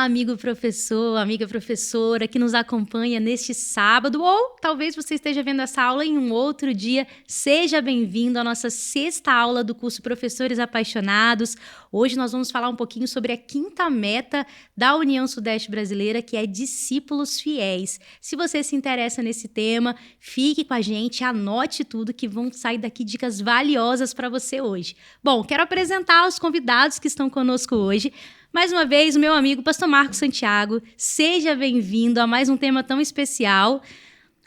amigo professor, amiga professora que nos acompanha neste sábado, ou talvez você esteja vendo essa aula em um outro dia. Seja bem-vindo à nossa sexta aula do curso Professores Apaixonados. Hoje nós vamos falar um pouquinho sobre a quinta meta da União Sudeste Brasileira, que é discípulos fiéis. Se você se interessa nesse tema, fique com a gente, anote tudo que vão sair daqui dicas valiosas para você hoje. Bom, quero apresentar os convidados que estão conosco hoje. Mais uma vez, o meu amigo Pastor Marcos Santiago, seja bem-vindo a mais um tema tão especial.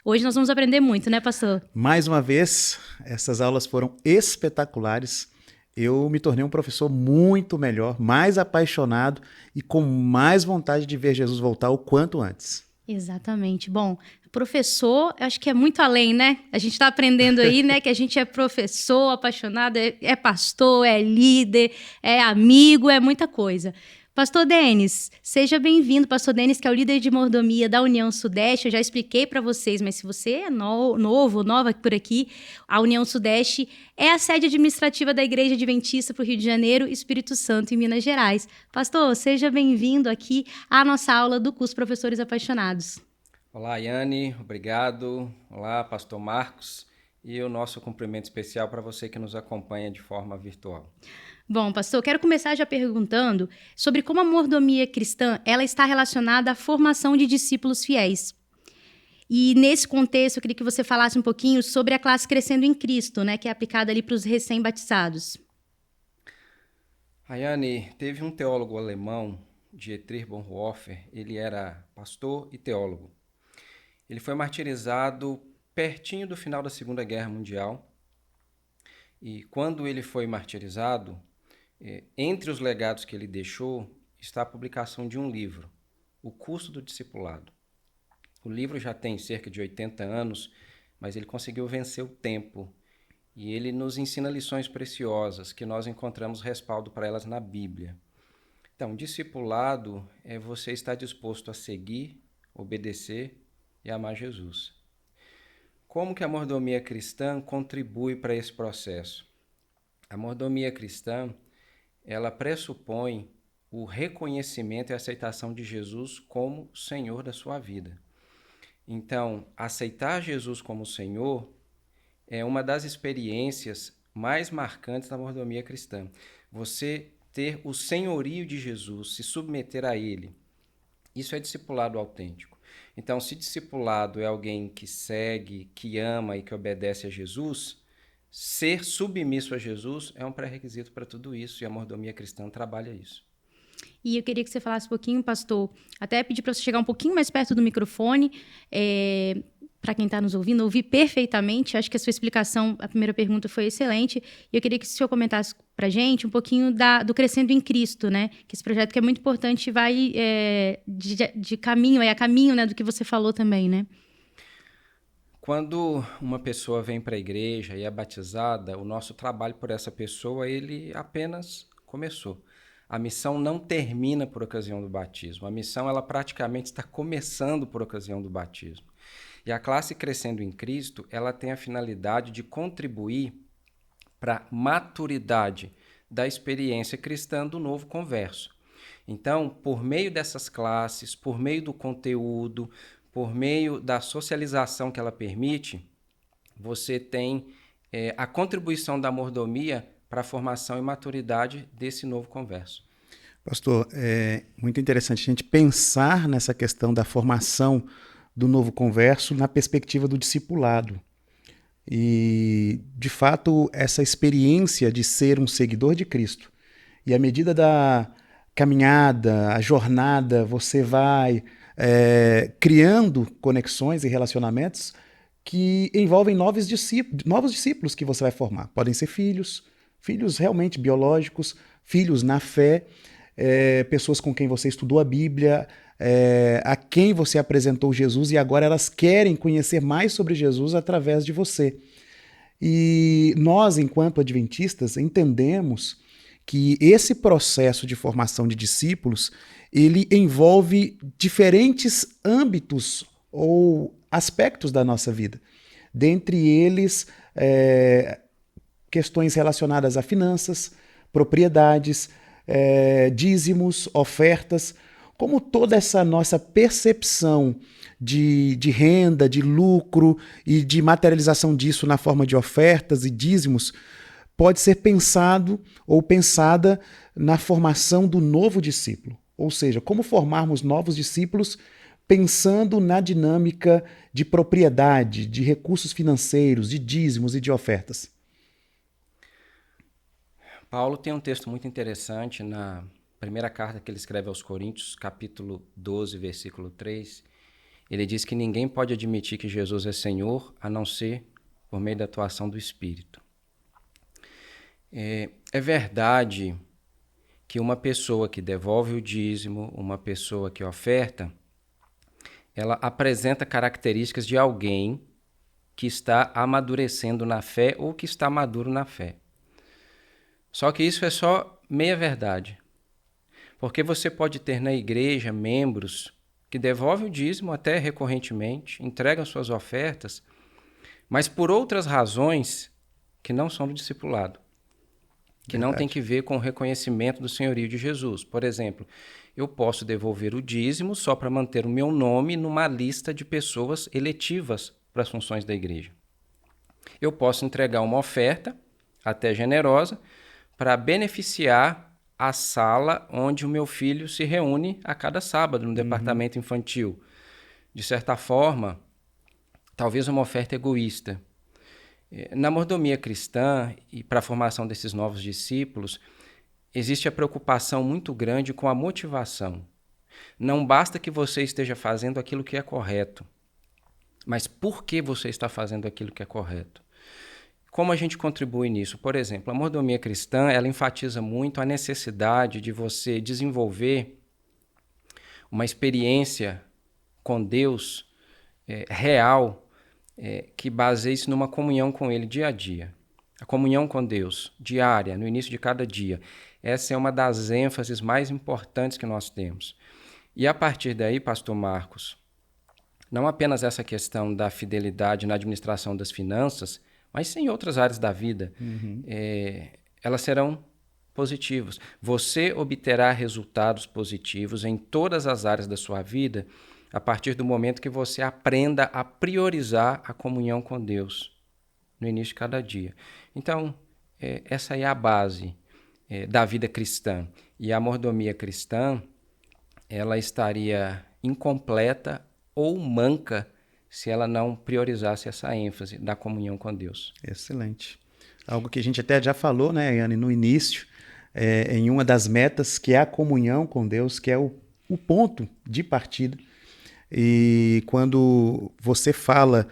Hoje nós vamos aprender muito, né, pastor? Mais uma vez, essas aulas foram espetaculares. Eu me tornei um professor muito melhor, mais apaixonado e com mais vontade de ver Jesus voltar o quanto antes. Exatamente. Bom, professor, acho que é muito além, né? A gente está aprendendo aí, né, que a gente é professor, apaixonado, é pastor, é líder, é amigo, é muita coisa. Pastor Denis, seja bem-vindo. Pastor Denis, que é o líder de mordomia da União Sudeste. Eu já expliquei para vocês, mas se você é nova por aqui, a União Sudeste é a sede administrativa da Igreja Adventista para o Rio de Janeiro, Espírito Santo e Minas Gerais. Pastor, seja bem-vindo aqui à nossa aula do curso Professores Apaixonados. Olá, Yane, obrigado. Olá, Pastor Marcos. E o nosso cumprimento especial para você que nos acompanha de forma virtual. Bom, pastor, quero começar já perguntando sobre como a mordomia cristã ela está relacionada à formação de discípulos fiéis. E nesse contexto, eu queria que você falasse um pouquinho sobre a classe Crescendo em Cristo, né, que é aplicada ali para os recém-batizados. Ayane, teve um teólogo alemão, Dietrich Bonhoeffer, ele era pastor e teólogo. Ele foi martirizado pertinho do final da Segunda Guerra Mundial. E quando ele foi martirizado, entre os legados que ele deixou está a publicação de um livro, O Custo do Discipulado. O livro já tem cerca de 80 anos, mas ele conseguiu vencer o tempo e ele nos ensina lições preciosas que nós encontramos respaldo para elas na Bíblia. Então, discipulado é você estar disposto a seguir, obedecer e amar Jesus. Como que a mordomia cristã contribui para esse processo? A mordomia cristã ela pressupõe o reconhecimento e aceitação de Jesus como Senhor da sua vida. Então, aceitar Jesus como Senhor é uma das experiências mais marcantes da mordomia cristã. Você ter o senhorio de Jesus, se submeter a Ele. Isso é discipulado autêntico. Então, se discipulado é alguém que segue, que ama e que obedece a Jesus, ser submisso a Jesus é um pré-requisito para tudo isso e a mordomia cristã trabalha isso. E eu queria que você falasse um pouquinho, pastor, até pedir para você chegar um pouquinho mais perto do microfone, para quem está nos ouvindo, ouvir perfeitamente. Acho que a sua explicação, a primeira pergunta foi excelente. E eu queria que o senhor comentasse para a gente um pouquinho do Crescendo em Cristo, né? Que esse projeto que é muito importante vai de caminho, a caminho, né, do que você falou também, né? Quando uma pessoa vem para a igreja e é batizada, o nosso trabalho por essa pessoa, ele apenas começou. A missão não termina por ocasião do batismo. A missão, ela praticamente está começando por ocasião do batismo. E a classe Crescendo em Cristo, ela tem a finalidade de contribuir para a maturidade da experiência cristã do novo converso. Então, por meio dessas classes, por meio do conteúdo, por meio da socialização que ela permite, você tem a contribuição da mordomia para a formação e maturidade desse novo converso. Pastor, é muito interessante a gente pensar nessa questão da formação do novo converso na perspectiva do discipulado. E, de fato, essa experiência de ser um seguidor de Cristo. E à medida da caminhada, a jornada, você vai criando conexões e relacionamentos que envolvem novos discípulos que você vai formar. Podem ser filhos realmente biológicos, filhos na fé, pessoas com quem você estudou a Bíblia, a quem você apresentou Jesus e agora elas querem conhecer mais sobre Jesus através de você. E nós, enquanto adventistas, entendemos que esse processo de formação de discípulos, ele envolve diferentes âmbitos ou aspectos da nossa vida. Dentre eles, questões relacionadas a finanças, propriedades, dízimos, ofertas, como toda essa nossa percepção de renda, de lucro e de materialização disso na forma de ofertas e dízimos pode ser pensado ou pensada na formação do novo discípulo. Ou seja, como formarmos novos discípulos pensando na dinâmica de propriedade, de recursos financeiros, de dízimos e de ofertas. Paulo tem um texto muito interessante na primeira carta que ele escreve aos Coríntios, capítulo 12, versículo 3. Ele diz que ninguém pode admitir que Jesus é Senhor a não ser por meio da atuação do Espírito. É verdade que uma pessoa que devolve o dízimo, uma pessoa que oferta, ela apresenta características de alguém que está amadurecendo na fé ou que está maduro na fé. Só que isso é só meia verdade. Porque você pode ter na igreja membros que devolvem o dízimo até recorrentemente, entregam suas ofertas, mas por outras razões que não são do discipulado, que não tem que ver com o reconhecimento do senhorio de Jesus. Por exemplo, eu posso devolver o dízimo só para manter o meu nome numa lista de pessoas eletivas para as funções da igreja. Eu posso entregar uma oferta, até generosa, para beneficiar a sala onde o meu filho se reúne a cada sábado no departamento infantil. De certa forma, talvez uma oferta egoísta. Na mordomia cristã e para a formação desses novos discípulos, existe a preocupação muito grande com a motivação. Não basta que você esteja fazendo aquilo que é correto, mas por que você está fazendo aquilo que é correto? Como a gente contribui nisso? Por exemplo, a mordomia cristã, ela enfatiza muito a necessidade de você desenvolver uma experiência com Deus real, que baseie-se numa comunhão com Ele dia a dia. A comunhão com Deus, diária, no início de cada dia. Essa é uma das ênfases mais importantes que nós temos. E a partir daí, pastor Marcos, não apenas essa questão da fidelidade na administração das finanças, mas em outras áreas da vida, elas serão positivas. Você obterá resultados positivos em todas as áreas da sua vida a partir do momento que você aprenda a priorizar a comunhão com Deus no início de cada dia. Então, essa é a base da vida cristã. E a mordomia cristã, ela estaria incompleta ou manca se ela não priorizasse essa ênfase da comunhão com Deus. Excelente. Algo que a gente até já falou, né, Yane, no início, em uma das metas, que é a comunhão com Deus, que é o ponto de partida. E quando você fala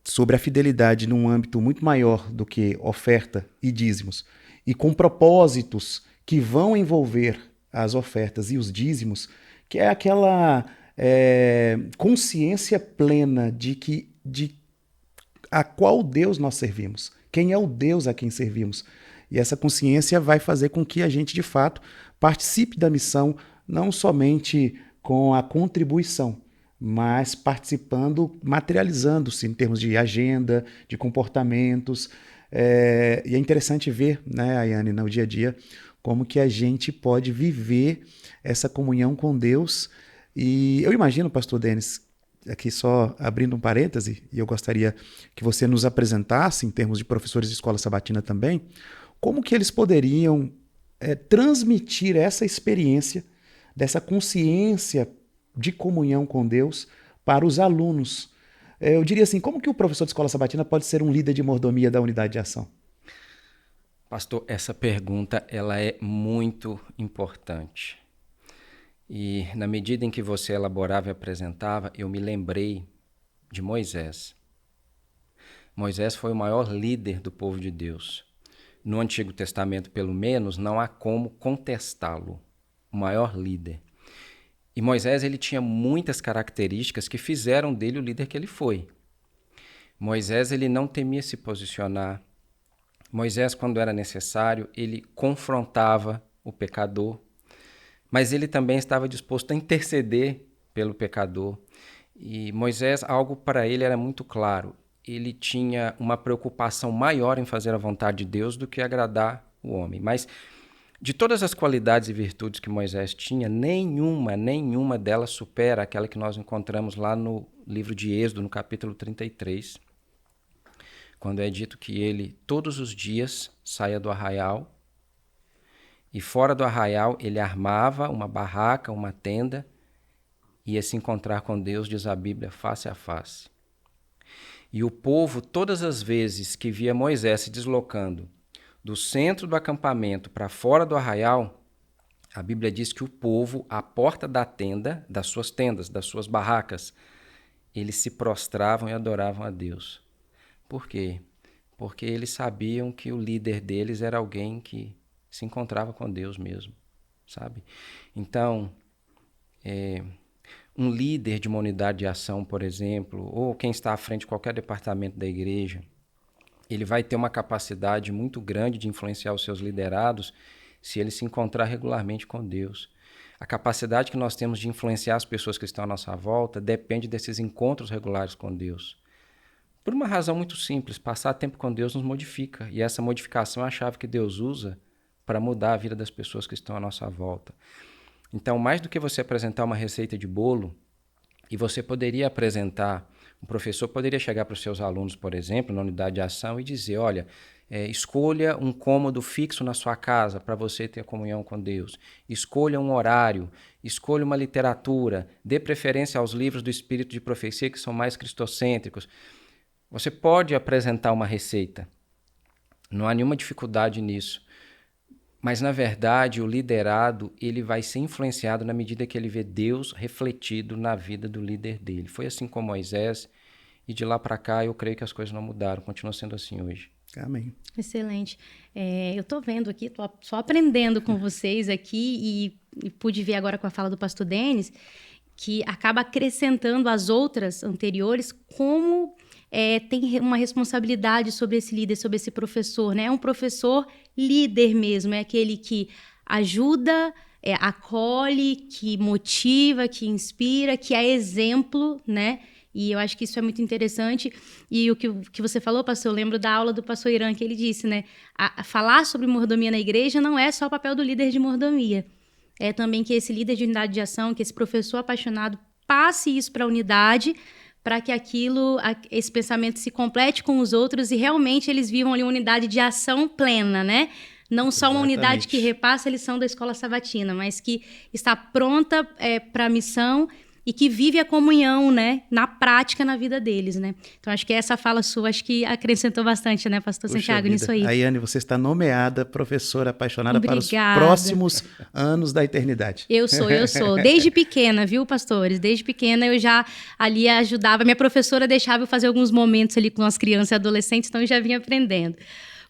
sobre a fidelidade num âmbito muito maior do que oferta e dízimos, e com propósitos que vão envolver as ofertas e os dízimos, que é aquela consciência plena de a qual Deus nós servimos, quem é o Deus a quem servimos. E essa consciência vai fazer com que a gente, de fato, participe da missão, não somente com a contribuição, mas participando, materializando-se em termos de agenda, de comportamentos. E é interessante ver, né, Ayane, no dia a dia, como que a gente pode viver essa comunhão com Deus. E eu imagino, pastor Denis, aqui só abrindo um parêntese, e eu gostaria que você nos apresentasse, em termos de professores de escola sabatina também, como que eles poderiam transmitir essa experiência, dessa consciência de comunhão com Deus para os alunos. Eu diria assim, como que o professor de escola sabatina pode ser um líder de mordomia da unidade de ação? Pastor, essa pergunta ela é muito importante. E na medida em que você elaborava e apresentava, eu me lembrei de Moisés. Moisés foi o maior líder do povo de Deus. No Antigo Testamento, pelo menos, não há como contestá-lo. O maior líder. E Moisés ele tinha muitas características que fizeram dele o líder que ele foi. Moisés ele não temia se posicionar. Moisés, quando era necessário, ele confrontava o pecador, mas ele também estava disposto a interceder pelo pecador. E Moisés, algo para ele era muito claro. Ele tinha uma preocupação maior em fazer a vontade de Deus do que agradar o homem. Mas De todas as qualidades e virtudes que Moisés tinha, nenhuma delas supera aquela que nós encontramos lá no livro de Êxodo, no capítulo 33, quando é dito que ele todos os dias saía do arraial e fora do arraial ele armava uma barraca, uma tenda, e ia se encontrar com Deus, diz a Bíblia, face a face. E o povo, todas as vezes que via Moisés se deslocando do centro do acampamento para fora do arraial, a Bíblia diz que o povo, à porta da tenda, das suas tendas, das suas barracas, eles se prostravam e adoravam a Deus. Por quê? Porque eles sabiam que o líder deles era alguém que se encontrava com Deus mesmo, sabe? Então, um líder de uma unidade de ação, por exemplo, ou quem está à frente de qualquer departamento da igreja, ele vai ter uma capacidade muito grande de influenciar os seus liderados se ele se encontrar regularmente com Deus. A capacidade que nós temos de influenciar as pessoas que estão à nossa volta depende desses encontros regulares com Deus. Por uma razão muito simples, passar tempo com Deus nos modifica, e essa modificação é a chave que Deus usa para mudar a vida das pessoas que estão à nossa volta. Então, mais do que você apresentar uma receita de bolo, e você poderia apresentar, um professor poderia chegar para os seus alunos, por exemplo, na unidade de ação e dizer, olha, escolha um cômodo fixo na sua casa para você ter comunhão com Deus. Escolha um horário, escolha uma literatura, dê preferência aos livros do Espírito de Profecia que são mais cristocêntricos. Você pode apresentar uma receita, não há nenhuma dificuldade nisso. Mas, na verdade, o liderado ele vai ser influenciado na medida que ele vê Deus refletido na vida do líder dele. Foi assim com Moisés, e de lá para cá eu creio que as coisas não mudaram, continua sendo assim hoje. Amém. Excelente. Eu estou vendo aqui, estou só aprendendo com vocês aqui e pude ver agora com a fala do pastor Denis, que acaba acrescentando as outras anteriores como tem uma responsabilidade sobre esse líder, sobre esse professor, né? É um professor líder mesmo, é aquele que ajuda, acolhe, que motiva, que inspira, que é exemplo, né? E eu acho que isso é muito interessante. E o que você falou, pastor, eu lembro da aula do pastor Irã, que ele disse, né? Falar sobre mordomia na igreja não é só o papel do líder de mordomia. É também que esse líder de unidade de ação, que esse professor apaixonado passe isso para a unidade, para que esse pensamento se complete com os outros e realmente eles vivam ali uma unidade de ação plena, né? Não só uma unidade que repassa a lição da escola sabatina, mas que está pronta para a missão e que vive a comunhão, né, na prática na vida deles, né? Então, acho que essa fala sua, acho que acrescentou bastante, né, pastor Santiago, nisso aí. Ayane, você está nomeada professora apaixonada para os próximos anos da eternidade. Eu sou. Desde pequena, viu, pastores? Desde pequena eu já ali ajudava. Minha professora deixava eu fazer alguns momentos ali com as crianças e adolescentes, então eu já vinha aprendendo.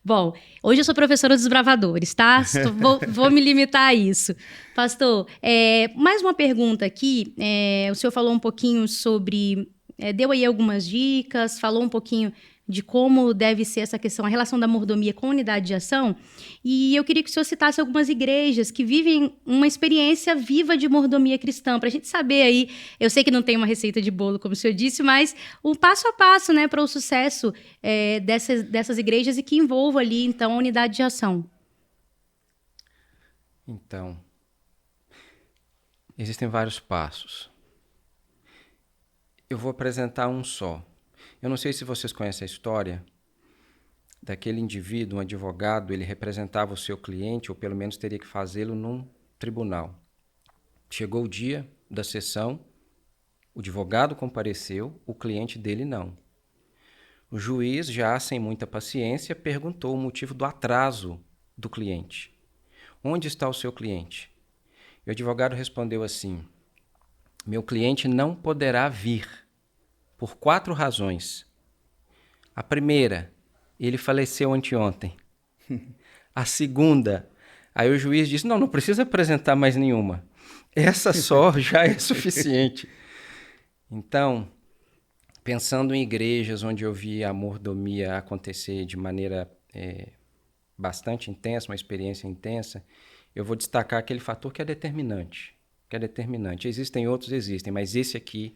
Bom, hoje eu sou professora dos bravadores, tá? Vou me limitar a isso. Pastor, mais uma pergunta aqui. O senhor falou um pouquinho sobre... deu aí algumas dicas, falou um pouquinho de como deve ser essa questão, a relação da mordomia com a unidade de ação. E eu queria que o senhor citasse algumas igrejas que vivem uma experiência viva de mordomia cristã, para a gente saber aí, eu sei que não tem uma receita de bolo, como o senhor disse, mas um passo a passo, né, para o sucesso dessas igrejas e que envolva ali, então, a unidade de ação. Então, existem vários passos. Eu vou apresentar um só. Eu não sei se vocês conhecem a história daquele indivíduo, um advogado, ele representava o seu cliente, ou pelo menos teria que fazê-lo num tribunal. Chegou o dia da sessão, o advogado compareceu, o cliente dele não. O juiz, já sem muita paciência, perguntou o motivo do atraso do cliente. Onde está o seu cliente? E o advogado respondeu assim: meu cliente não poderá vir, por 4 razões. A primeira, ele faleceu anteontem. A segunda, aí o juiz disse, não precisa apresentar mais nenhuma. Essa só já é suficiente. Então, pensando em igrejas onde eu vi a mordomia acontecer de maneira bastante intensa, uma experiência intensa, eu vou destacar aquele fator que é determinante. Existem outros, mas esse aqui,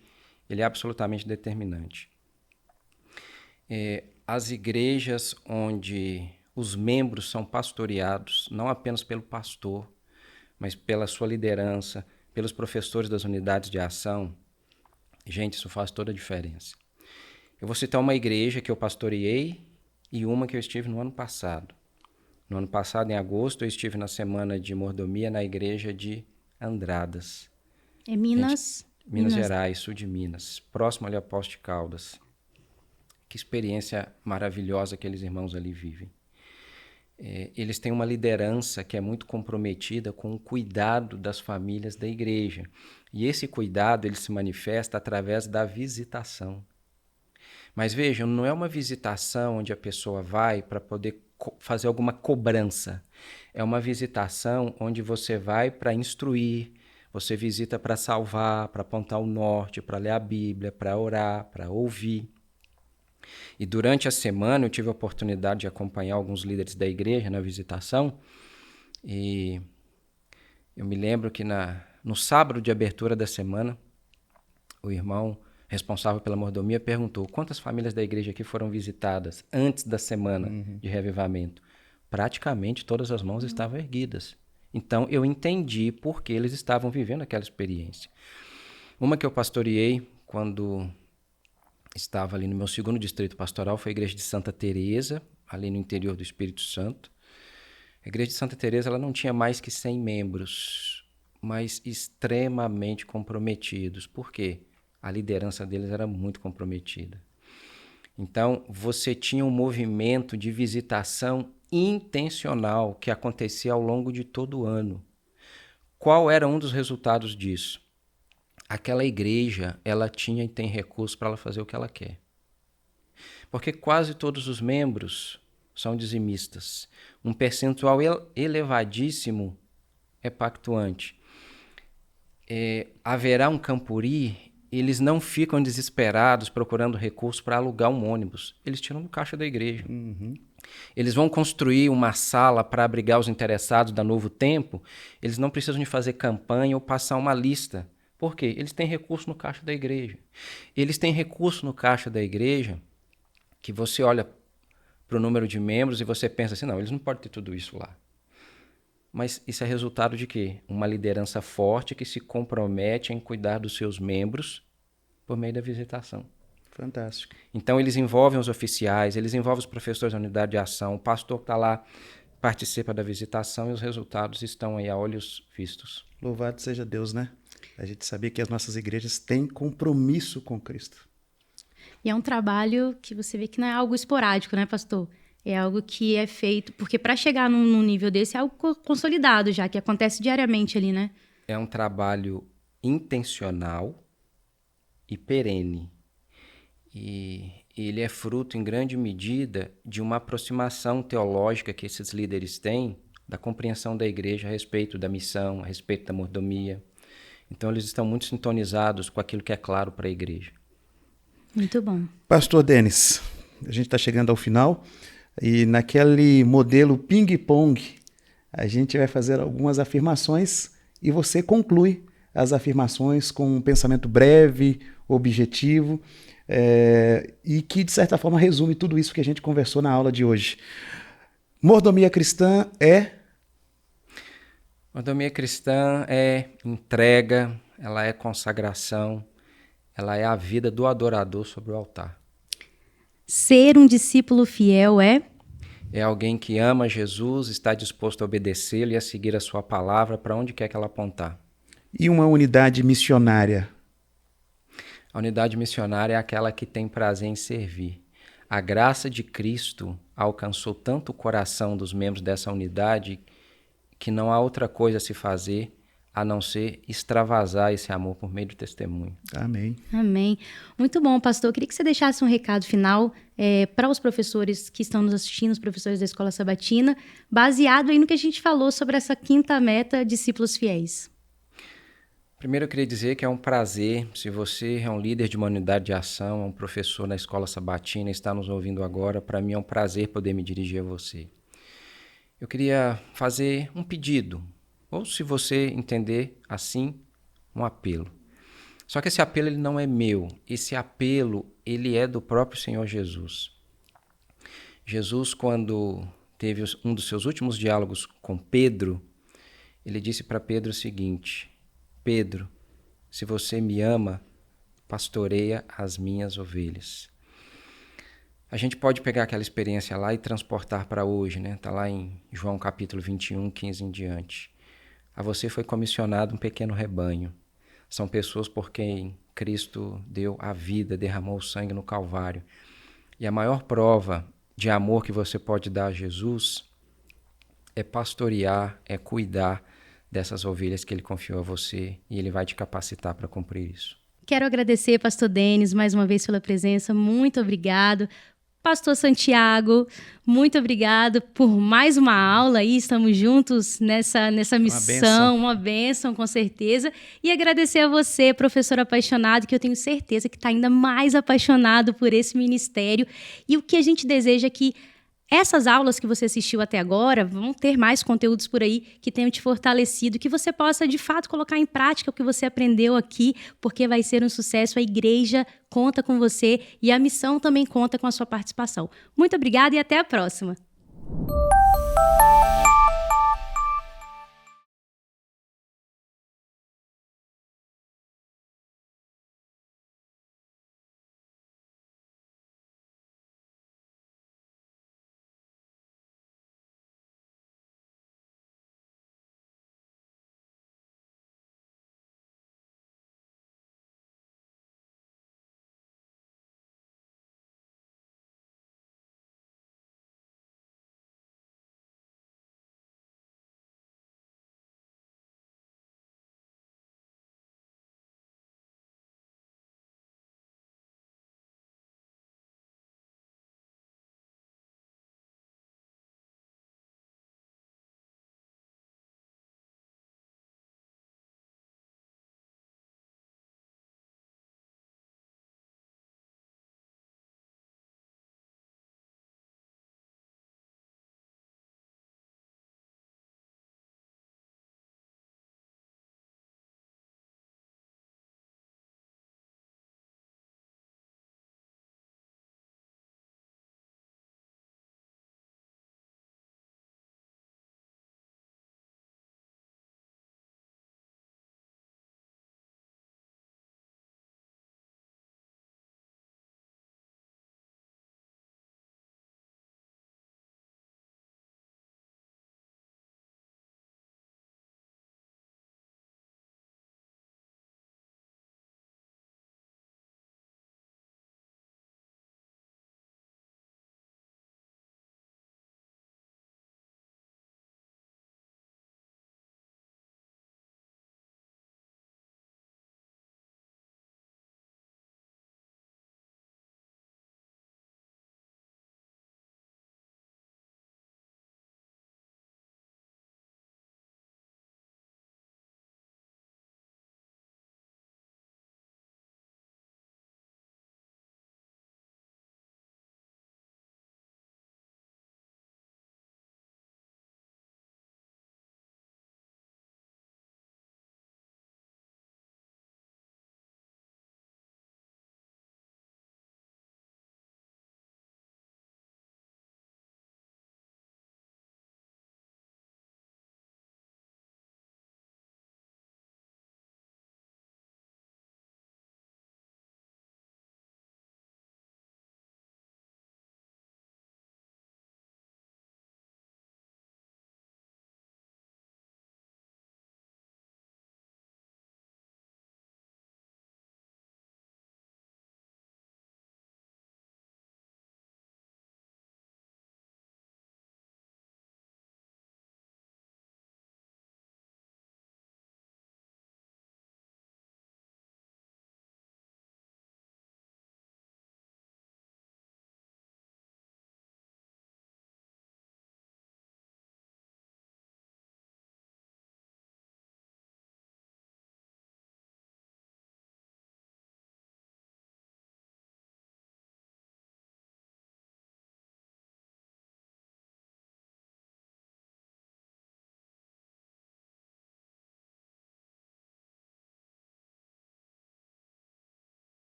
ele é absolutamente determinante. As igrejas onde os membros são pastoreados, não apenas pelo pastor, mas pela sua liderança, pelos professores das unidades de ação, gente, isso faz toda a diferença. Eu vou citar uma igreja que eu pastoreei e uma que eu estive no ano passado. No ano passado, em agosto, eu estive na semana de mordomia na igreja de Andradas. É Minas? Minas Gerais, sul de Minas, próximo ali a Poços de Caldas. Que experiência maravilhosa aqueles irmãos ali vivem. Eles têm uma liderança que é muito comprometida com o cuidado das famílias da igreja. E esse cuidado ele se manifesta através da visitação. Mas vejam, não é uma visitação onde a pessoa vai para poder fazer alguma cobrança. É uma visitação onde você vai para instruir, você visita para salvar, para apontar o norte, para ler a Bíblia, para orar, para ouvir. E durante a semana eu tive a oportunidade de acompanhar alguns líderes da igreja na visitação. E eu me lembro que no sábado de abertura da semana, o irmão responsável pela mordomia perguntou quantas famílias da igreja aqui foram visitadas antes da semana de reavivamento. Praticamente todas as mãos estavam erguidas. Então eu entendi por que eles estavam vivendo aquela experiência. Uma que eu pastoreei quando estava ali no meu segundo distrito pastoral foi a igreja de Santa Teresa, ali no interior do Espírito Santo. A igreja de Santa Teresa ela não tinha mais que 100 membros, mas extremamente comprometidos. Por quê? A liderança deles era muito comprometida. Então, você tinha um movimento de visitação intencional que acontecia ao longo de todo o ano. Qual era um dos resultados disso? Aquela igreja, ela tinha e tem recursos para ela fazer o que ela quer. Porque quase todos os membros são dizimistas. Um percentual elevadíssimo é pactuante. Haverá um Campuri, eles não ficam desesperados procurando recursos para alugar um ônibus. Eles tiram do caixa da igreja. Eles vão construir uma sala para abrigar os interessados da Novo Tempo. Eles não precisam de fazer campanha ou passar uma lista. Por quê? Eles têm recurso no caixa da igreja. Eles têm recurso no caixa da igreja que você olha para o número de membros e você pensa assim, não, eles não podem ter tudo isso lá. Mas isso é resultado de quê? Uma liderança forte que se compromete em cuidar dos seus membros por meio da visitação. Fantástico. Então eles envolvem os oficiais, eles envolvem os professores da unidade de ação, o pastor que está lá participa da visitação e os resultados estão aí a olhos vistos. Louvado seja Deus, né? A gente sabia que as nossas igrejas têm compromisso com Cristo. E é um trabalho que você vê que não é algo esporádico, né, pastor? É algo que é feito... Porque para chegar num nível desse é algo consolidado já, que acontece diariamente ali, né? É um trabalho intencional e perene. E ele é fruto, em grande medida, de uma aproximação teológica que esses líderes têm da compreensão da igreja a respeito da missão, a respeito da mordomia. Então, eles estão muito sintonizados com aquilo que é claro para a igreja. Muito bom. Pastor Denis, a gente está chegando ao final e naquele modelo ping-pong, a gente vai fazer algumas afirmações e você conclui as afirmações com um pensamento breve, objetivo e que, de certa forma, resume tudo isso que a gente conversou na aula de hoje. Mordomia cristã é... Mordomia cristã é entrega, ela é consagração, ela é a vida do adorador sobre o altar. Ser um discípulo fiel é? É alguém que ama Jesus, está disposto a obedecê-lo e a seguir a sua palavra para onde quer que ela apontar. E uma unidade missionária? A unidade missionária é aquela que tem prazer em servir. A graça de Cristo alcançou tanto o coração dos membros dessa unidade que não há outra coisa a se fazer a não ser extravasar esse amor por meio do testemunho. Amém. Amém. Muito bom, pastor. Eu queria que você deixasse um recado final para os professores que estão nos assistindo, os professores da Escola Sabatina, baseado aí no que a gente falou sobre essa quinta meta, discípulos fiéis. Primeiro eu queria dizer que é um prazer, se você é um líder de uma unidade de ação, é um professor na Escola Sabatina e está nos ouvindo agora, para mim é um prazer poder me dirigir a você. Eu queria fazer um pedido, ou se você entender assim, um apelo. Só que esse apelo ele não é meu, esse apelo ele é do próprio Senhor Jesus. Jesus, quando teve um dos seus últimos diálogos com Pedro, ele disse para Pedro o seguinte: Pedro, se você me ama, pastoreia as minhas ovelhas. A gente pode pegar aquela experiência lá e transportar para hoje, né? Está lá em João capítulo 21, 15 em diante. A você foi comissionado um pequeno rebanho. São pessoas por quem Cristo deu a vida, derramou o sangue no Calvário. E a maior prova de amor que você pode dar a Jesus é pastorear, é cuidar dessas ovelhas que ele confiou a você, e ele vai te capacitar para cumprir isso. Quero agradecer, pastor Denis, mais uma vez pela presença. Muito obrigado. Pastor Santiago, muito obrigado por mais uma aula aí, estamos juntos nessa missão, uma bênção com certeza, e agradecer a você, professor apaixonado, que eu tenho certeza que está ainda mais apaixonado por esse ministério, e o que a gente deseja é que essas aulas que você assistiu até agora vão ter mais conteúdos por aí que tenham te fortalecido, que você possa, de fato, colocar em prática o que você aprendeu aqui, porque vai ser um sucesso. A igreja conta com você e a missão também conta com a sua participação. Muito obrigada e até a próxima.